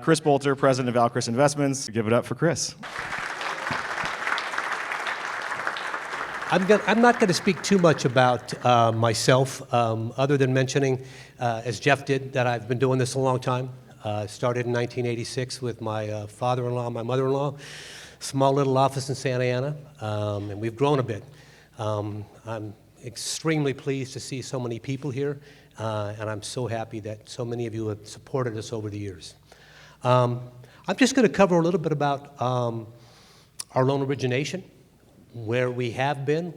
Chris Boulter, president of Val-Chris Investments. Give it up for Chris. I'm not going to speak too much about myself, other than mentioning, as Jeff did, that I've been doing this a long time. Started in 1986 with my father-in-law, my mother-in-law, small little office in Santa Ana, and we've grown a bit. I'm extremely pleased to see so many people here, and I'm so happy that so many of you have supported us over the years. I'm just going to cover a little bit about our loan origination, where we have been,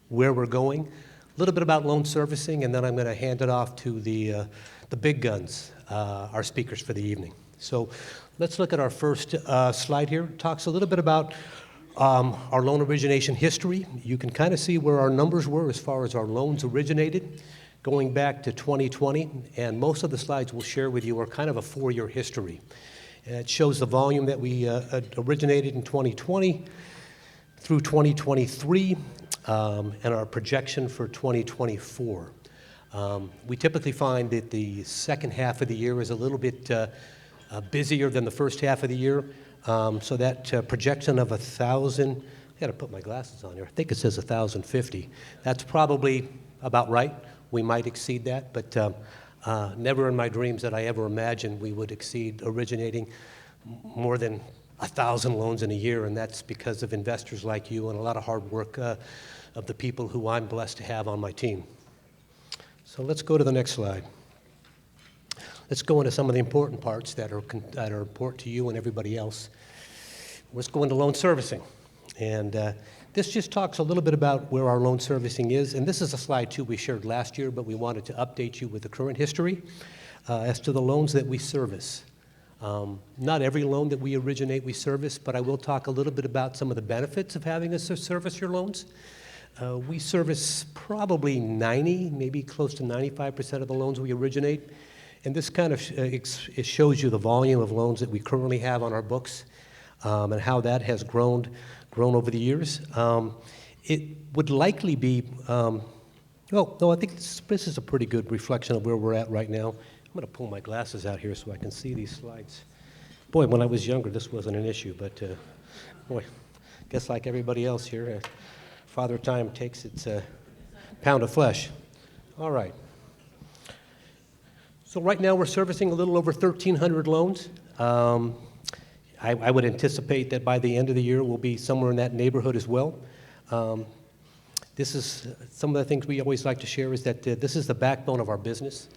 where we're going, a little bit about loan servicing, and then I'm going to hand it off to the big guns, our speakers for the evening. So let's look at our first slide here. It talks a little bit about our loan origination history. You can kind of see where our numbers were as far as our loans originated going back to 2020, and most of the slides we'll share with you are kind of a 4-year history. And it shows the volume that we originated in 2020 through 2023, and our projection for 2024. We typically find that the second half of the year is a little bit busier than the first half of the year, so that projection of 1,000, I gotta put my glasses on here, I think it says 1,050. That's probably about right. We might exceed that, but never in my dreams did I ever imagine we would exceed originating more than 1,000 loans in a year, and that's because of investors like you and a lot of hard work of the people who I'm blessed to have on my team. So let's go to the next slide. Let's go into some of the important parts that are important to you and everybody else. Let's go into loan servicing. And this just talks a little bit about where our loan servicing is. And this is a slide, too, we shared last year, but we wanted to update you with the current history as to the loans that we service. Not every loan that we originate we service, but I will talk a little bit about some of the benefits of having us to service your loans. We service probably 90, maybe close to 95% of the loans we originate. And this kind of it shows you the volume of loans that we currently have on our books and how that has grown over the years. It would likely be, well, no, I think this is a pretty good reflection of where we're at right now. I'm going to pull my glasses out here so I can see these slides. Boy, when I was younger, this wasn't an issue, but boy, I guess like everybody else here, Father Time takes its pound of flesh. All right. So right now we're servicing a little over 1,300 loans. I would anticipate that by the end of the year we'll be somewhere in that neighborhood as well. This is some of the things we always like to share is that this is the backbone of our business.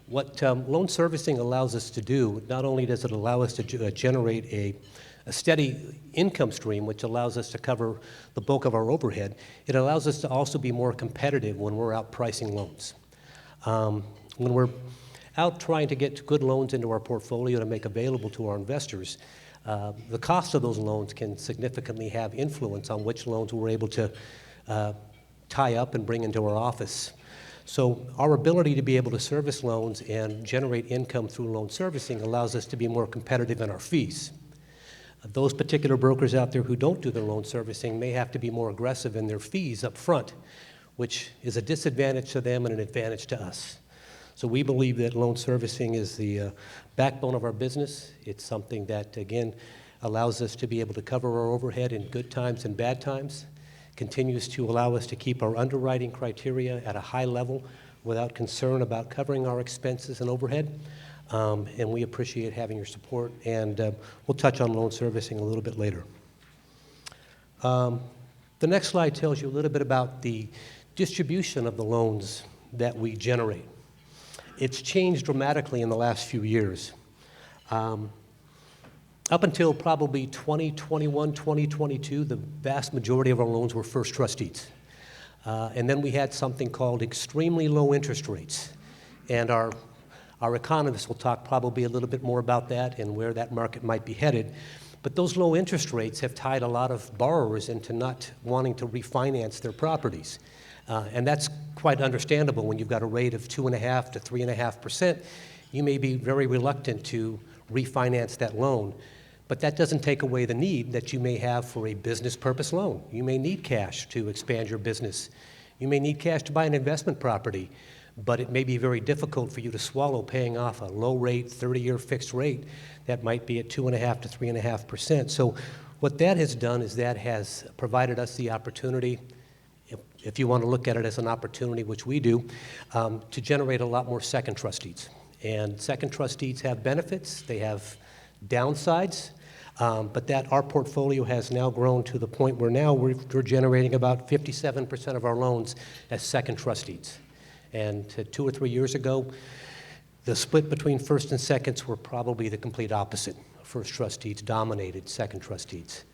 What loan servicing allows us to do, not only does it allow us to generate a steady income stream, which allows us to cover the bulk of our overhead, it allows us to also be more competitive when we're out pricing loans. When we're out trying to get good loans into our portfolio to make available to our investors, the cost of those loans can significantly have influence on which loans we're able to tie up and bring into our office. So our ability to be able to service loans and generate income through loan servicing allows us to be more competitive in our fees. Those particular brokers out there who don't do their loan servicing may have to be more aggressive in their fees up front, which is a disadvantage to them and an advantage to us. So we believe that loan servicing is the backbone of our business. It's something that, again, allows us to be able to cover our overhead in good times and bad times, continues to allow us to keep our underwriting criteria at a high level without concern about covering our expenses and overhead. And we appreciate having your support, and we'll touch on loan servicing a little bit later. The next slide tells you a little bit about the distribution of the loans that we generate. It's changed dramatically in the last few years. Up until probably 2021, 2022, the vast majority of our loans were first trust deeds. And then we had something called extremely low interest rates. And our economists will talk probably a little bit more about that and where that market might be headed. But those low interest rates have tied a lot of borrowers into not wanting to refinance their properties. And that's quite understandable when you've got a rate of 2.5% to 3.5%. You may be very reluctant to refinance that loan. But that doesn't take away the need that you may have for a business purpose loan. You may need cash to expand your business. You may need cash to buy an investment property. but it may be very difficult for you to swallow paying off a low-rate, 30-year fixed rate that might be at 2.5% to 3.5%. So what that has done is that has provided us the opportunity, if you want to look at it as an opportunity, which we do, to generate a lot more second trust deeds. And second trust deeds have benefits, they have downsides, but that our portfolio has now grown to the point where now we're generating about 57% of our loans as second trust deeds. And 2 or 3 years ago, the split between first and seconds were probably the complete opposite. First trust deeds dominated second trust deeds.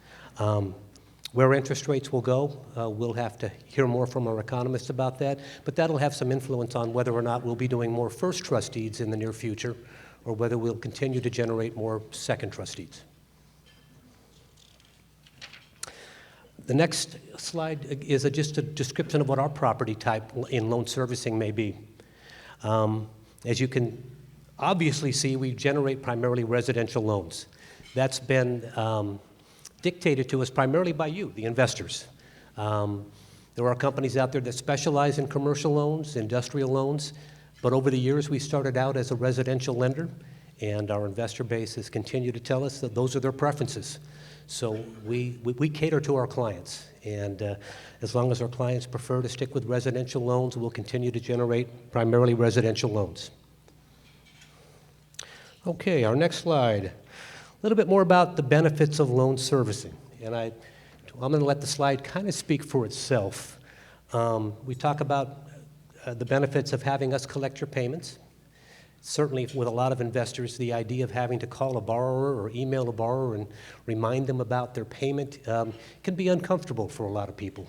Where interest rates will go, we'll have to hear more from our economists about that, but that'll have some influence on whether or not we'll be doing more first trust deeds in the near future, or whether we'll continue to generate more second trust deeds. The next slide is just a description of what our property type in loan servicing may be. As you can obviously see, we generate primarily residential loans. That's been dictated to us primarily by you, the investors. There are companies out there that specialize in commercial loans, industrial loans, but over the years we started out as a residential lender, and our investor base has continued to tell us that those are their preferences. So we cater to our clients, and as long as our clients prefer to stick with residential loans, we'll continue to generate primarily residential loans. Okay, our next slide. A little bit more about the benefits of loan servicing, and I'm going to let the slide kind of speak for itself. We talk about the benefits of having us collect your payments. Certainly with a lot of investors, the idea of having to call a borrower or email a borrower and remind them about their payment can be uncomfortable for a lot of people.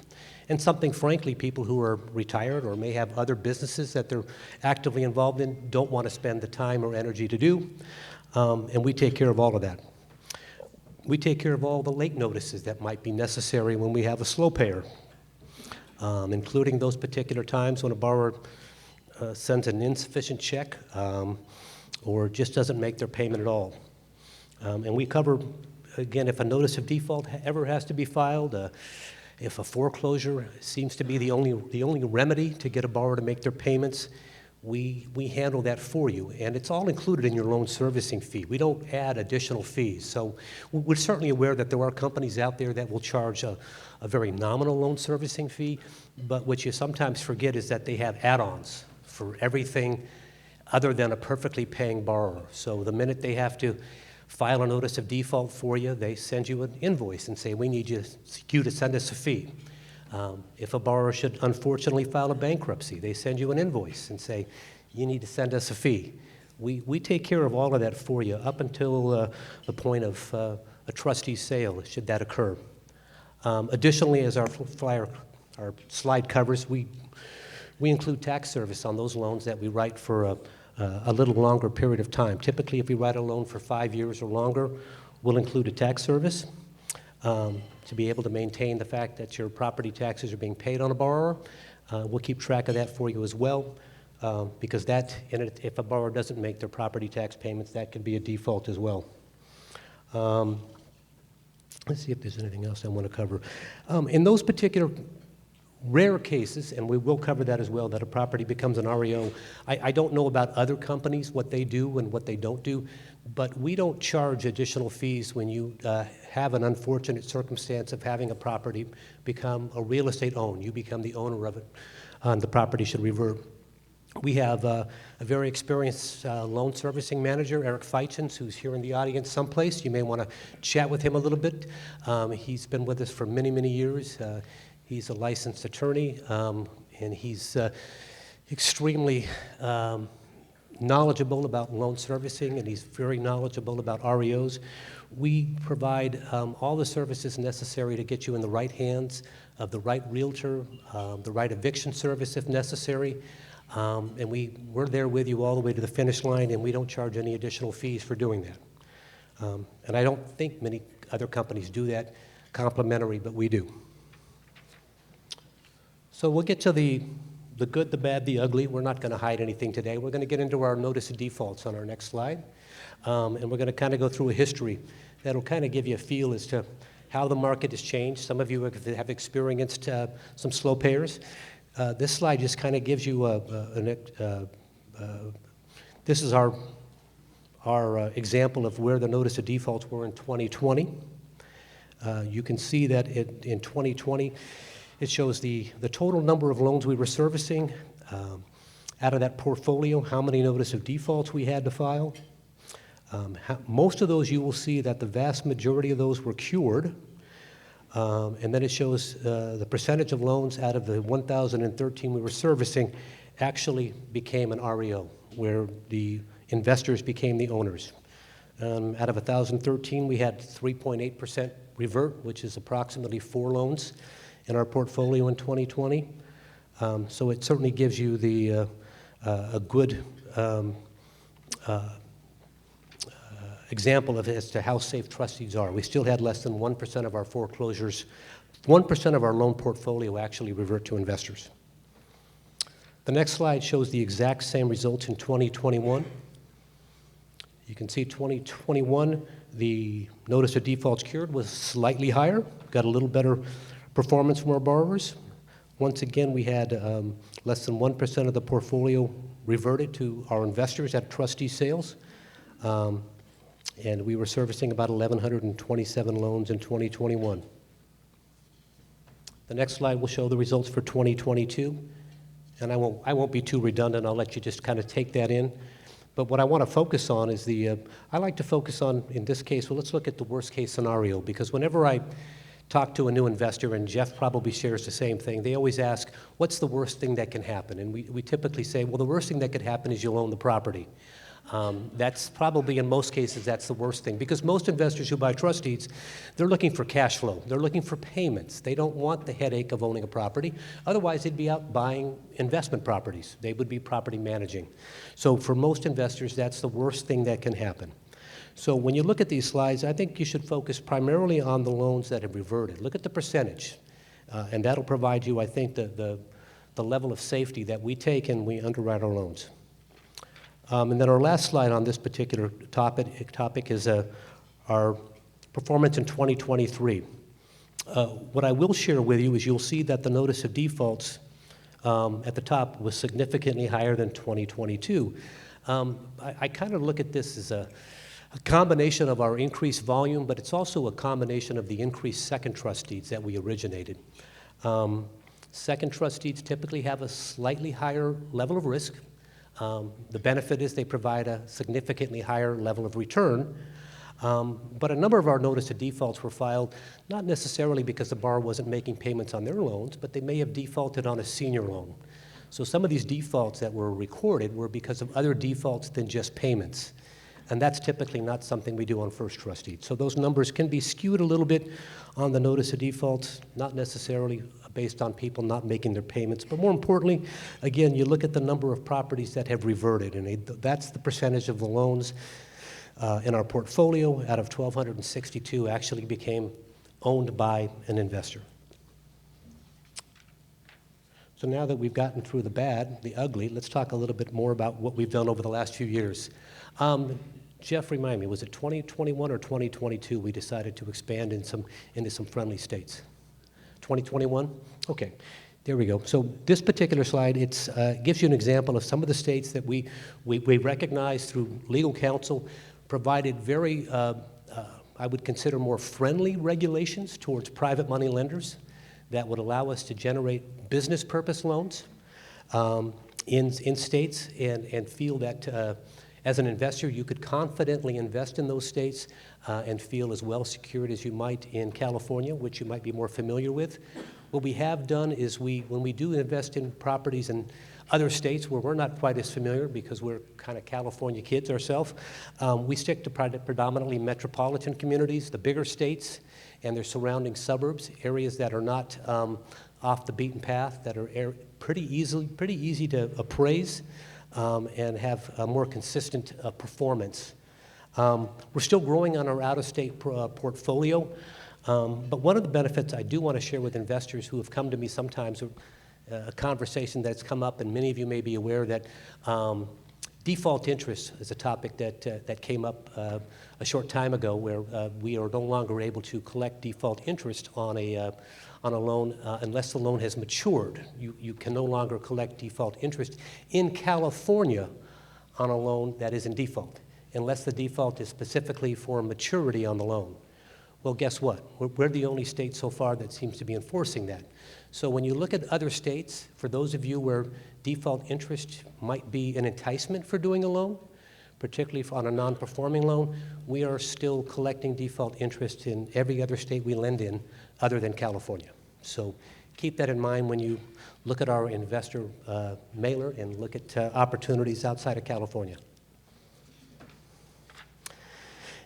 And something, frankly, people who are retired or may have other businesses that they're actively involved in don't want to spend the time or energy to do. And we take care of all of that. We take care of all the late notices that might be necessary when we have a slow payer, including those particular times when a borrower sends an insufficient check or just doesn't make their payment at all. And we cover, again, if a notice of default ever has to be filed, if a foreclosure seems to be the only remedy to get a borrower to make their payments, we handle that for you. And it's all included in your loan servicing fee. We don't add additional fees. So we're certainly aware that there are companies out there that will charge a very nominal loan servicing fee, but what you sometimes forget is that they have add-ons for everything other than a perfectly paying borrower. So the minute they have to file a notice of default for you, they send you an invoice and say, we need you to send us a fee. If a borrower should unfortunately file a bankruptcy, they send you an invoice and say, you need to send us a fee. We take care of all of that for you up until the point of a trustee sale, should that occur. Additionally, as our slide covers, we include tax service on those loans that we write for a little longer period of time. Typically, if we write a loan for 5 years or longer, we'll include a tax service to be able to maintain the fact that your property taxes are being paid on a borrower. We'll keep track of that for you as well, because if a borrower doesn't make their property tax payments, that can be a default as well. Let's see if there's anything else I want to cover. In those particular rare cases, and we will cover that as well, that a property becomes an REO. I don't know about other companies, what they do and what they don't do, but we don't charge additional fees when you have an unfortunate circumstance of having a property become a real estate owned. You become the owner of it, and the property should revert. We have a very experienced loan servicing manager, Eric Feichens, who's here in the audience someplace. You may want to chat with him a little bit. He's been with us for many, many years. He's a licensed attorney, and he's extremely knowledgeable about loan servicing, and he's very knowledgeable about REOs. We provide all the services necessary to get you in the right hands of the right realtor, the right eviction service if necessary, and we're there with you all the way to the finish line, and we don't charge any additional fees for doing that. And I don't think many other companies do that complimentary, but we do. So we'll get to the good, the bad, the ugly. We're not going to hide anything today. We're going to get into our notice of defaults on our next slide. And we're going to kind of go through a history that'll kind of give you a feel as to how the market has changed. Some of you have experienced some slow payers. This slide just kind of gives you this is our example of where the notice of defaults were in 2020. You can see that in 2020, it shows the total number of loans we were servicing. Out of that portfolio, how many notice of defaults we had to file. Most of those, you will see that the vast majority of those were cured. And then it shows the percentage of loans out of the 1,013 we were servicing actually became an REO, where the investors became the owners. Out of 1,013, we had 3.8% revert, which is approximately 4 loans in our portfolio in 2020. So it certainly gives you a good example of as to how safe trustees are. We still had less than 1% of our foreclosures, 1% of our loan portfolio actually revert to investors. The next slide shows the exact same results in 2021. You can see 2021, the notice of defaults cured was slightly higher, got a little better performance from our borrowers. Once again, we had less than 1% of the portfolio reverted to our investors at trustee sales. And we were servicing about 1,127 loans in 2021. The next slide will show the results for 2022. And I won't be too redundant. I'll let you just kind of take that in. But what I want to focus on is I like to focus on, in this case, well, let's look at the worst case scenario, because whenever I talk to a new investor, and Jeff probably shares the same thing, they always ask, what's the worst thing that can happen? And we typically say, well, the worst thing that could happen is you'll own the property. That's probably, in most cases, that's the worst thing, because most investors who buy trust deeds, they're looking for cash flow. They're looking for payments. They don't want the headache of owning a property. Otherwise, they'd be out buying investment properties. They would be property managing. So for most investors, that's the worst thing that can happen. So when you look at these slides, I think you should focus primarily on the loans that have reverted. Look at the percentage, and that'll provide you, I think, the level of safety that we take and we underwrite our loans. And then our last slide on this particular topic is our performance in 2023. What I will share with you is you'll see that the notice of defaults at the top was significantly higher than 2022. I kind of look at this as a combination of our increased volume, but it's also a combination of the increased second trust deeds that we originated. Second trust deeds typically have a slightly higher level of risk. The benefit is they provide a significantly higher level of return. But a number of our notice of defaults were filed not necessarily because the borrower wasn't making payments on their loans, but they may have defaulted on a senior loan. So some of these defaults that were recorded were because of other defaults than just payments. And that's typically not something we do on first trust deeds. So those numbers can be skewed a little bit on the notice of defaults, not necessarily based on people not making their payments. But more importantly, again, you look at the number of properties that have reverted, and that's the percentage of the loans in our portfolio out of 1,262 actually became owned by an investor. So now that we've gotten through the bad, the ugly, let's talk a little bit more about what we've done over the last few years. Jeff, remind me, was it 2021 or 2022 we decided to expand into some friendly states? 2021? Okay, there we go. So this particular slide, it gives you an example of some of the states that we recognize through legal counsel provided very, I would consider more friendly regulations towards private money lenders that would allow us to generate business purpose loans in states and feel that as an investor, you could confidently invest in those states and feel as well secured as you might in California, which you might be more familiar with. What we have done is when we do invest in properties in other states where we're not quite as familiar because we're kind of California kids ourselves, we stick to predominantly metropolitan communities, the bigger states and their surrounding suburbs, areas that are not off the beaten path, that are pretty easy to appraise. And have a more consistent performance. We're still growing on our out-of-state portfolio, but one of the benefits I do want to share with investors who have come to me sometimes, a conversation that's come up, and many of you may be aware that Default interest is a topic that came up a short time ago, where we are no longer able to collect default interest on a loan unless the loan has matured. You can no longer collect default interest in California on a loan that is in default, unless the default is specifically for maturity on the loan. Well, guess what? We're the only state so far that seems to be enforcing that. So when you look at other states, for those of you where default interest might be an enticement for doing a loan, particularly on a non-performing loan, we are still collecting default interest in every other state we lend in other than California. So keep that in mind when you look at our investor mailer and look at opportunities outside of California.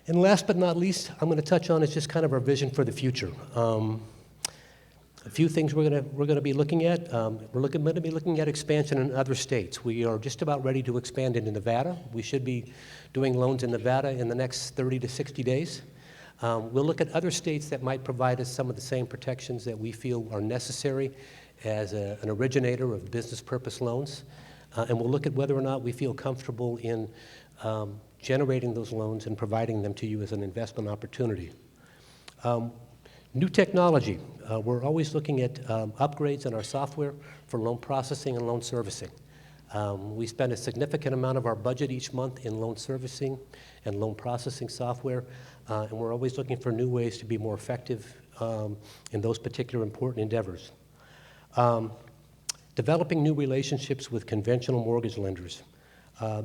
And last but not least, I'm going to touch on is just kind of our vision for the future. A few things we're going to be looking at. We're going to be looking at expansion in other states. We are just about ready to expand into Nevada. We should be doing loans in Nevada in the next 30 to 60 days. We'll look at other states that might provide us some of the same protections that we feel are necessary as an originator of business purpose loans. And we'll look at whether or not we feel comfortable in generating those loans and providing them to you as an investment opportunity. New technology. We're always looking at upgrades in our software for loan processing and loan servicing. We spend a significant amount of our budget each month in loan servicing and loan processing software, and we're always looking for new ways to be more effective in those particular important endeavors. Developing new relationships with conventional mortgage lenders.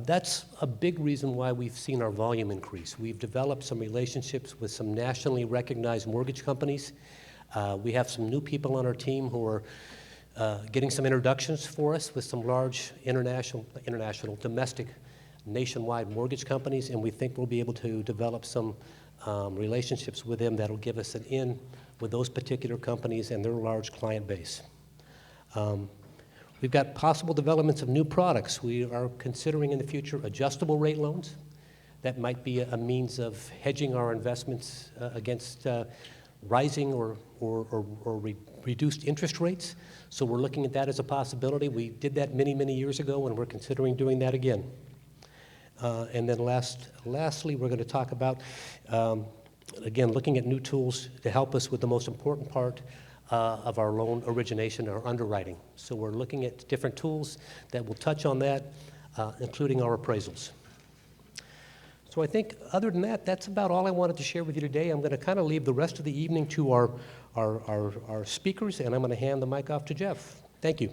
That's a big reason why we've seen our volume increase. We've developed some relationships with some nationally recognized mortgage companies. We have some new people on our team who are getting some introductions for us with some large international, domestic, nationwide mortgage companies, and we think we'll be able to develop some relationships with them that'll give us an in with those particular companies and their large client base. We've got possible developments of new products. We are considering in the future adjustable rate loans. That might be a means of hedging our investments against rising or reduced interest rates. So we're looking at that as a possibility. We did that many, many years ago, and we're considering doing that again. And then lastly, we're going to talk about, again, looking at new tools to help us with the most important part of our loan origination, our underwriting. So we're looking at different tools that will touch on that, including our appraisals. So I think other than that, that's about all I wanted to share with you today. I'm going to kind of leave the rest of the evening to our speakers, and I'm going to hand the mic off to Jeff. Thank you.